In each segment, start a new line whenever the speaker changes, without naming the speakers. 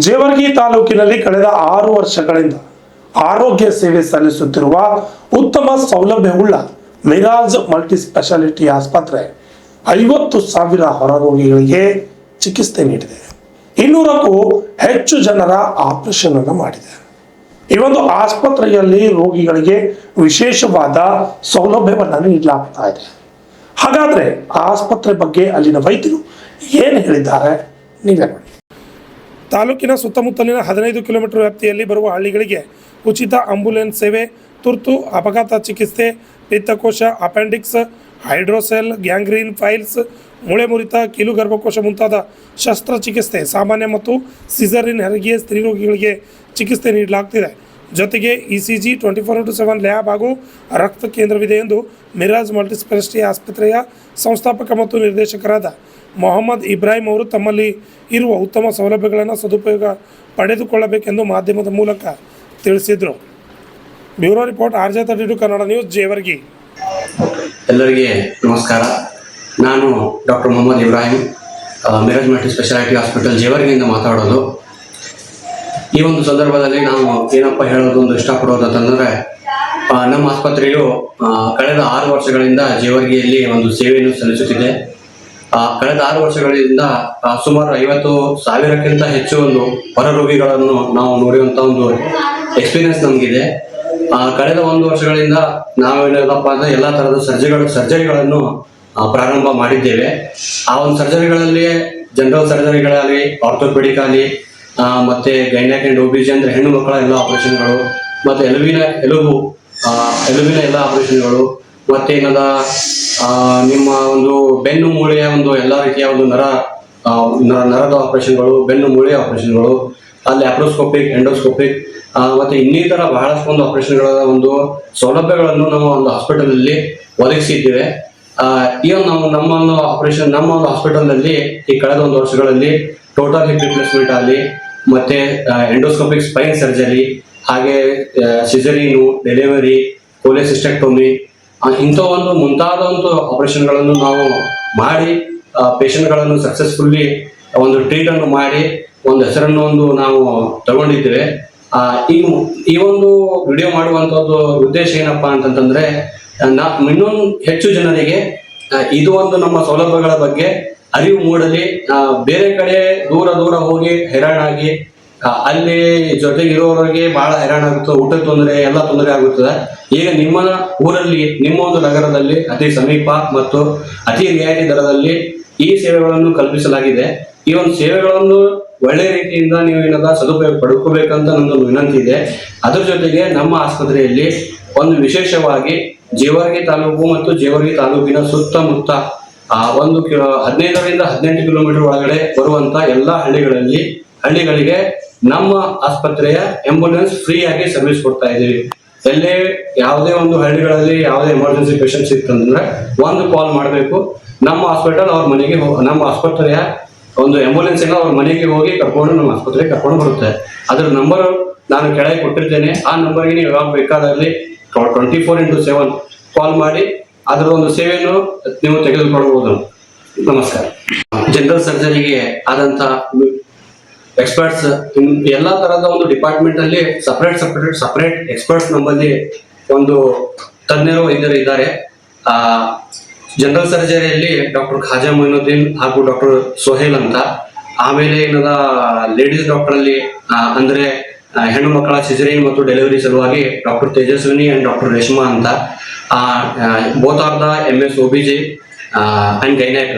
ಜೇವರ್ಗಿ ತಾಲೂಕಿನಲ್ಲಿ ಕಳೆದ 6 ವರ್ಷಗಳಿಂದ ಆರೋಗ್ಯ ಸೇವೆ ಸಲ್ಲಿಸುತ್ತಿರುವ ಉತ್ತಮ ಸೌಲಭ್ಯವುಳ್ಳ ಮಿರಾಜ್ ಮಲ್ಟಿ ಸ್ಪೆಷಾಲಿಟಿ ಆಸ್ಪತ್ರೆ 50,000 ಹೊರರೋಗಿಗಳಿಗೆ ಚಿಕಿತ್ಸೆ ನೀಡಿದೆ. 200ಕ್ಕೂ ಹೆಚ್ಚು ಜನರ ಆಪರೇಷನ್ ಅನ್ನು ಮಾಡಿದೆ. ಈ ಒಂದು ಆಸ್ಪತ್ರೆಯಲ್ಲಿ ರೋಗಿಗಳಿಗೆ ವಿಶೇಷವಾದ ಸೌಲಭ್ಯವನ್ನು ನೀಡಲಾಗ್ತಾ ಇದೆ. ಹಾಗಾದ್ರೆ ಆ ಆಸ್ಪತ್ರೆ ಬಗ್ಗೆ ಅಲ್ಲಿನ ವೈದ್ಯರು ಏನು ಹೇಳಿದ್ದಾರೆ ನೀವೇ ನೋಡಿ. ತಾಲೂಕಿನ ಸುತ್ತಮುತ್ತಲಿನ 15 ಕಿಲೋಮೀಟರ್ ವ್ಯಾಪ್ತಿಯಲ್ಲಿ ಬರುವ ಹಳ್ಳಿಗಳಿಗೆ ಉಚಿತ ಆಂಬ್ಯುಲೆನ್ಸ್ ಸೇವೆ, ತುರ್ತು ಅಪಘಾತ ಚಿಕಿತ್ಸೆ, ಪಿತ್ತಕೋಶ, ಅಪೆಂಡಿಕ್ಸ್, ಹೈಡ್ರೋಸೆಲ್, ಗ್ಯಾಂಗ್ರೀನ್, ಫೈಲ್ಸ್, ಮೂಳೆ ಮುರಿತ, ಕೀಲು ಗರ್ಭಕೋಶ ಮುಂತಾದ ಶಸ್ತ್ರಚಿಕಿತ್ಸೆ, ಸಾಮಾನ್ಯ ಮತ್ತು ಸಿಸರಿನ್ ಹೆರಿಗೆ ಸ್ತ್ರೀ ರೋಗಿಗಳಿಗೆ ಚಿಕಿತ್ಸೆ ನೀಡಲಾಗ್ತಿದೆ. ಜೊತೆಗೆ ECG 24/7 ಲ್ಯಾಬ್ ಹಾಗೂ ರಕ್ತ ಕೇಂದ್ರವಿದೆ ಎಂದು ಮಿರಾಜ್ ಮಲ್ಟಿಸ್ಪೆಷಾಲಿಟಿ ಆಸ್ಪತ್ರೆಯ ಸಂಸ್ಥಾಪಕ ಮತ್ತು ನಿರ್ದೇಶಕರಾದ ಮೊಹಮ್ಮದ್ ಇಬ್ರಾಹಿಂ ಅವರು ತಮ್ಮಲ್ಲಿ ಇರುವ ಉತ್ತಮ ಸೌಲಭ್ಯಗಳನ್ನು ಸದುಪಯೋಗ ಪಡೆದುಕೊಳ್ಳಬೇಕೆಂದು ಮಾಧ್ಯಮದ ಮೂಲಕ ತಿಳಿಸಿದರು. Bureau report RJ32 Kannada news, Jevargi.
ಎಲ್ಲರಿಗೆ ನಮಸ್ಕಾರ. ನಾನು doctor Mohammed Ibrahim, Miraj multi speciality hospital ಜೇವರ್ಗಿಯಿಂದ ಮಾತಾಡೋದು. ಈ ಒಂದು ಸಂದರ್ಭದಲ್ಲಿ ನಾವು ಏನಪ್ಪ ಹೇಳೋದು ಒಂದು ಇಷ್ಟಪಡೋದು ಅಂತಂದರೆ, ನಮ್ಮ ಆಸ್ಪತ್ರೆಯು ಕಳೆದ 6 ವರ್ಷಗಳಿಂದ ಜೇವರ್ಗಿಯಲ್ಲಿ ಒಂದು ಸೇವೆಯನ್ನು ಸಲ್ಲಿಸುತ್ತಿದೆ. ಕಳೆದ 6 ವರ್ಷಗಳಿಂದ ಸುಮಾರು 50,000ಕ್ಕಿಂತ ಹೆಚ್ಚು ಒಂದು ಹೊರ ರೋಗಿಗಳನ್ನು ನಾವು ನೋಡುವಂಥ ಒಂದು ಎಕ್ಸ್ಪೀರಿಯನ್ಸ್ ನಮಗಿದೆ. ಕಳೆದ 1 ವರ್ಷಗಳಿಂದ ನಾವೇನಪ್ಪ ಅಂದರೆ ಎಲ್ಲ ಥರದ ಸರ್ಜರಿಗಳನ್ನು ಪ್ರಾರಂಭ ಮಾಡಿದ್ದೇವೆ. ಆ ಒಂದು ಸರ್ಜರಿಗಳಲ್ಲಿ ಜನರಲ್ ಸರ್ಜರಿಗಳಾಗಲಿ, ಆರ್ಥೋಪೆಡಿಕ್ ಆಗಲಿ, ಮತ್ತು ಗೈನಕ್ ಆ್ಯಂಡ್ OBG ಅಂದರೆ ಹೆಣ್ಣು ಮಕ್ಕಳ ಎಲ್ಲ ಆಪರೇಷನ್ಗಳು, ಮತ್ತು ಎಲುಬಿನ ಎಲ್ಲ ಆಪರೇಷನ್ಗಳು, ಮತ್ತೇನದ ನಿಮ್ಮ ಒಂದು ಬೆನ್ನು ಮೂಳೆಯ ಒಂದು ಎಲ್ಲ ರೀತಿಯ ಒಂದು ನರದ ಆಪರೇಷನ್ಗಳು, ಬೆನ್ನು ಮೂಳೆಯ ಆಪರೇಷನ್ಗಳು, ಅಲ್ಲಿ ಲ್ಯಾಪ್ರೋಸ್ಕೋಪಿಕ್, ಎಂಡೋಸ್ಕೋಪಿಕ್ ಮತ್ತು ಇನ್ನಿತರ ಬಹಳಷ್ಟು ಒಂದು ಆಪರೇಷನ್ಗಳ ಒಂದು ಸೌಲಭ್ಯಗಳನ್ನು ನಾವು ಒಂದು ಹಾಸ್ಪಿಟಲಲ್ಲಿ ಒದಗಿಸಿದ್ದೇವೆ. ಈ ನಮ್ಮ ಒಂದು ಹಾಸ್ಪಿಟಲ್ನಲ್ಲಿ ಈ ಕಳೆದ 1 ವರ್ಷಗಳಲ್ಲಿ ಟೋಟಲ್ ಹಿಪ್ ರಿಪ್ಲೇಸ್ಮೆಂಟ್ ಆಗಲಿ, ಮತ್ತೆ ಎಂಡೋಸ್ಕೋಪಿಕ್ ಸ್ಪೈನ್ ಸರ್ಜರಿ, ಹಾಗೆ ಸಿಸರೀನು, ಡೆಲಿವರಿ, ಕೋಲೆಸಿಸ್ಟೆಕ್ಟೊಮಿ ಇಂಥ ಒಂದು ಮುಂತಾದ ಒಂದು ಆಪರೇಷನ್ಗಳನ್ನು ನಾವು ಮಾಡಿ ಪೇಷಂಟ್ಗಳನ್ನು ಸಕ್ಸಸ್ಫುಲ್ಲಿ ಒಂದು ಟ್ರೀಟ್ ಅನ್ನು ಮಾಡಿ ಒಂದು ಹೆಸರನ್ನು ನಾವು ತಗೊಂಡಿದ್ದೇವೆ. ಈ ಒಂದು ವಿಡಿಯೋ ಮಾಡುವಂಥದ್ದು ಉದ್ದೇಶ ಏನಪ್ಪಾ ಅಂತಂತಂದ್ರೆ, ಇನ್ನೊಂದು ಹೆಚ್ಚು ಜನರಿಗೆ ಇದು ಒಂದು ನಮ್ಮ ಸೌಲಭ್ಯಗಳ ಬಗ್ಗೆ ಅರಿವು ಮೂಡಲಿ. ಬೇರೆ ಕಡೆ ದೂರ ಹೋಗಿ ಹೈರಾಣಾಗಿ ಅಲ್ಲಿ ಜೊತೆಗಿರೋರಿಗೆ ಬಹಳ ಹೈರಾಣಾಗುತ್ತೆ, ಊಟದ ತೊಂದರೆ, ಎಲ್ಲ ತೊಂದರೆ ಆಗುತ್ತದೆ. ಈಗ ನಿಮ್ಮ ಊರಲ್ಲಿ, ನಿಮ್ಮ ಒಂದು ನಗರದಲ್ಲಿ ಅತಿ ಸಮೀಪ ಮತ್ತು ಅತಿ ರಿಯಾಯಿತಿ ದರದಲ್ಲಿ ಈ ಸೇವೆಗಳನ್ನು ಕಲ್ಪಿಸಲಾಗಿದೆ. ಈ ಒಂದು ಸೇವೆಗಳನ್ನು ಒಳ್ಳೆ ರೀತಿಯಿಂದ ನೀವು ಸದುಪಯೋಗ ಪಡ್ಕೋಬೇಕಂತ ನನ್ನೊಂದು ವಿನಂತಿ ಇದೆ. ಅದ್ರ ಜೊತೆಗೆ ನಮ್ಮ ಆಸ್ಪತ್ರೆಯಲ್ಲಿ ಒಂದು ವಿಶೇಷವಾಗಿ ಜೇವರ್ಗಿ ತಾಲೂಕು ಮತ್ತು ಜೇವರ್ಗಿ ತಾಲೂಕಿನ ಸುತ್ತಮುತ್ತ 15ರಿಂದ 18 ಕಿಲೋಮೀಟರ್ ಒಳಗಡೆ ಬರುವಂತ ಎಲ್ಲ ಹಳ್ಳಿಗಳಿಗೆ ನಮ್ಮ ಆಸ್ಪತ್ರೆಯ ಆಂಬ್ಯುಲೆನ್ಸ್ ಫ್ರೀ ಆಗಿ ಸರ್ವಿಸ್ ಕೊಡ್ತಾ ಇದ್ದೀವಿ. ಎಲ್ಲೇ ಯಾವುದೇ ಒಂದು ಹಳ್ಳಿಗಳಲ್ಲಿ ಯಾವುದೇ ಎಮರ್ಜೆನ್ಸಿ ಪೇಷಂಟ್ಸ್ ಇತ್ತಂದ್ರೆ ಒಂದು ಕಾಲ್ ಮಾಡಬೇಕು, ನಮ್ಮ ಹಾಸ್ಪಿಟಲ್ ಅವ್ರ ಮನೆಗೆ ನಮ್ಮ ಆಸ್ಪತ್ರೆಯ ಒಂದು ಆಂಬ್ಯುಲೆನ್ಸ್ ಅವ್ರ ಮನೆಗೆ ಹೋಗಿ ನಮ್ಮ ಆಸ್ಪತ್ರೆಗೆ ಕರ್ಕೊಂಡು ಬರುತ್ತೆ. ಅದ್ರ ನಂಬರ್ ನಾನು ಕೆಳಗೆ ಕೊಟ್ಟಿರ್ತೇನೆ. ಆ ನಂಬರ್ಗೆ ನೀವು ಯಾವಾಗ ಬೇಕಾದಲ್ಲಿ 24/7 ಕಾಲ್ ಮಾಡಿ ಅದರ ಒಂದು ಸೇವೆಯನ್ನು ನೀವು ತೆಗೆದುಕೊಳ್ಳಬಹುದು. ನಮಸ್ಕಾರ. ಜನರಲ್ ಸರ್ಜರಿಗೆ ಆದಂತ ಎಕ್ಸ್ಪರ್ಟ್ಸ್ ಎಲ್ಲಾ ತರದ ಒಂದು ಡಿಪಾರ್ಟ್ಮೆಂಟ್ ಅಲ್ಲಿ ಸಪರೇಟ್ ಎಕ್ಸ್ಪರ್ಟ್ಸ್ ನಮ್ಮಲ್ಲಿ ಒಂದು ತಜ್ಞರು ವೈದ್ಯರು ಇದ್ದಾರೆ. ಜನರಲ್ ಸರ್ಜರಿಯಲ್ಲಿ ಡಾಕ್ಟರ್ ಖಾಜಾ ಮೊಯಿನುದ್ದೀನ್ ಹಾಗೂ ಡಾಕ್ಟರ್ ಸೋಹೇಲ್ ಅಂತ. ಆಮೇಲೆ ಲೇಡೀಸ್ ಡಾಕ್ಟರ್ ಅಲ್ಲಿ ಅಂದ್ರೆ ಹೆಣ್ಣು ಮಕ್ಕಳ ಸಿಸೇರಿಯನ್ ಮತ್ತು ಡೆಲಿವರಿ ಸಲುವಾಗಿ doctor Tejaswini and doctor Reshma ಅಂತ. Both are the MS OBG and gynaec.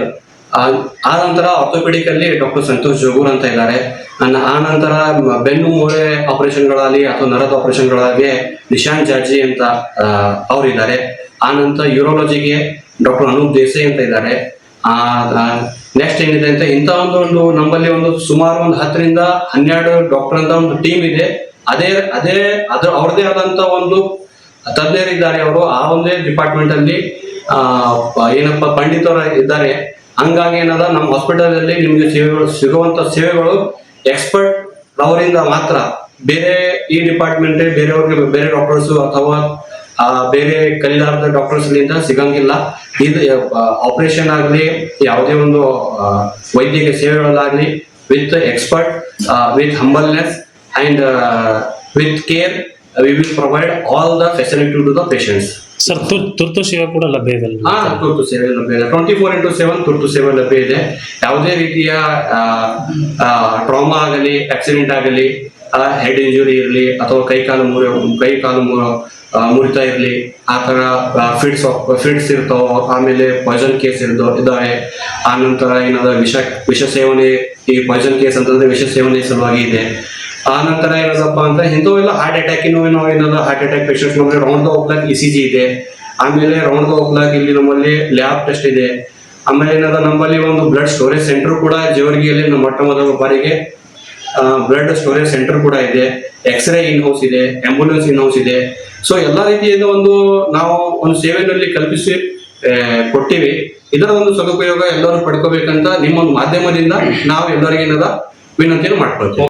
ಆ ನಂತರ ಆರ್ಥೋಪೆಡಿಕ್ ಅಲ್ಲಿ ಡಾಕ್ಟರ್ ಸಂತೋಷ್ ಜೋಗೂರ್ ಅಂತ ಇದ್ದಾರೆ. ಆ ನಂತರ ಬೆನ್ನು ಮೂಳೆ ಆಪರೇಷನ್ಗಳಲ್ಲಿ ಅಥವಾ ನರದ ಆಪರೇಷನ್ಗಳಲ್ಲಿ ನಿಶಾಂತ್ ಜಾರ್ಜಿ ಅಂತ ಅವರಿದ್ದಾರೆ. ಆ ನಂತರ ಯೂರೋಲಜಿಗೆ ಡಾಕ್ಟರ್ ಅನೂಪ್ ದೇಸಾಯಿ ಅಂತ ಇದ್ದಾರೆ. ನೆಕ್ಸ್ಟ್ ಏನಿದೆ ಅಂತ ಇಂಥ ಒಂದು ನಮ್ಮಲ್ಲಿ ಸುಮಾರು 10ರಿಂದ 12 ಡಾಕ್ಟರ್ ಅಂತ ಒಂದು ಟೀಮ್ ಇದೆ. ಅವ್ರದೇ ಆದಂತ ಒಂದು ತಜ್ಞರಿದ್ದಾರೆ. ಅವರು ಆ ಒಂದೇ ಡಿಪಾರ್ಟ್ಮೆಂಟ್ ಅಲ್ಲಿ ಏನಪ್ಪ ಪಂಡಿತರು ಇದ್ದಾರೆ. ಹಂಗಾಗಿ ನಮ್ಮ ಹಾಸ್ಪಿಟಲ್ ಅಲ್ಲಿ ನಿಮ್ಗೆ ಸಿಗುವಂತ ಸೇವೆಗಳು ಎಕ್ಸ್ಪರ್ಟ್ ಅವರಿಂದ ಮಾತ್ರ. ಬೇರೆ ಈ ಡಿಪಾರ್ಟ್ಮೆಂಟ್ ಬೇರೆ ಡಾಕ್ಟರ್ಸ್ ಅಥವಾ ಬೇರೆ ಕಲಿಲಾರದ ಡಾಕ್ಟರ್ಸ್ ಸಿಗಂಗಿಲ್ಲ. ಇದು ಆಪರೇಷನ್ ಆಗಲಿ, ಯಾವುದೇ ಒಂದು ವೈದ್ಯಕೀಯ ಸೇವೆಗಳಾಗ್ಲಿ with expert, with humbleness and with care. We will provide all the facility to the patients.
Sir ತುರ್ತು ಸೇವೆ ಕೂಡ ಲಭ್ಯ ಇದೆ ಅಲ್ವಾ?
ತುರ್ತು ಸೇವೆ ಲಭ್ಯ ಇದೆ. 24/7 ತುರ್ತು ಸೇವೆ ಲಭ್ಯ ಇದೆ. ಯಾವುದೇ ರೀತಿಯ ಟ್ರಾಮಾ ಆಗಲಿ, ಆಕ್ಸಿಡೆಂಟ್ ಆಗಲಿ, ಹೆಡ್ ಇಂಜುರಿ ಇರಲಿ ಅಥವಾ ಕೈ ಕಾಲು ಮುರಿತ ಇರಲಿ, ಆ ತರ ಫಿಟ್ಸ್ ಇರ್ತಾವ, ಆಮೇಲೆ ಪಾಯ್ಸನ್ ಕೇಸ್ ಇದಾವೆ. ಆ ನಂತರ ಏನಾದ ವಿಷ ಸೇವನೆ, ಈ ಪಾಯ್ಸನ್ ಕೇಸ್ ಅಂತಂದ್ರೆ ವಿಷ ಸೇವನೆ ಸಲುವಾಗಿ ಇದೆ. ಆ ನಂತರ ಏನದಪ್ಪ ಅಂತ ಇಂಥವೆಲ್ಲ heart attack heart attack patients ನಮ್ಮಲ್ಲಿ ರೌಂಡ್ ದ ಕ್ಲಾಕ್ ECG ಇದೆ. ಆಮೇಲೆ ರೌಂಡ್ ದ ಕ್ಲಾಕ್ ಇಲ್ಲಿ ನಮ್ಮಲ್ಲಿ ಲ್ಯಾಬ್ ಟೆಸ್ಟ್ ಇದೆ. ಆಮೇಲೆ ಏನದ ನಮ್ಮಲ್ಲಿ ಒಂದು ಬ್ಲಡ್ ಸ್ಟೋರೇಜ್ ಸೆಂಟರ್ ಕೂಡ ಜೇವರ್ಗಿಯಲ್ಲಿ ನಮ್ಮ ಮೊಟ್ಟ ಮೊದಲ ಬಾರಿಗೆ ಬ್ಲಡ್ ಸ್ಟೋರೇಜ್ ಸೆಂಟರ್ ಕೂಡ ಇದೆ. ಎಕ್ಸ್ರೇ ಇನ್ ಹೌಸ್ ಇದೆ, ಆಂಬ್ಯುಲೆನ್ಸ್ ಇನ್ ಹೌಸ್ ಇದೆ. ಸೊ ಎಲ್ಲಾ ರೀತಿಯಿಂದ ನಾವು ಒಂದು ಸೇವೆಯಲ್ಲಿ ಕಲ್ಪಿಸಿ ಕೊಟ್ಟಿವಿ. ಇದರ ಒಂದು ಸದುಪಯೋಗ ಎಲ್ಲರೂ ಪಡ್ಕೋಬೇಕಂತ ನಿಮ್ಮ ಒಂದು ಮಾಧ್ಯಮದಿಂದ ನಾವು ಎಲ್ಲರಿಗೇನದ ವಿನಂತಿಯನ್ನು ಮಾಡ್ಕೊಳ್ತೀವಿ.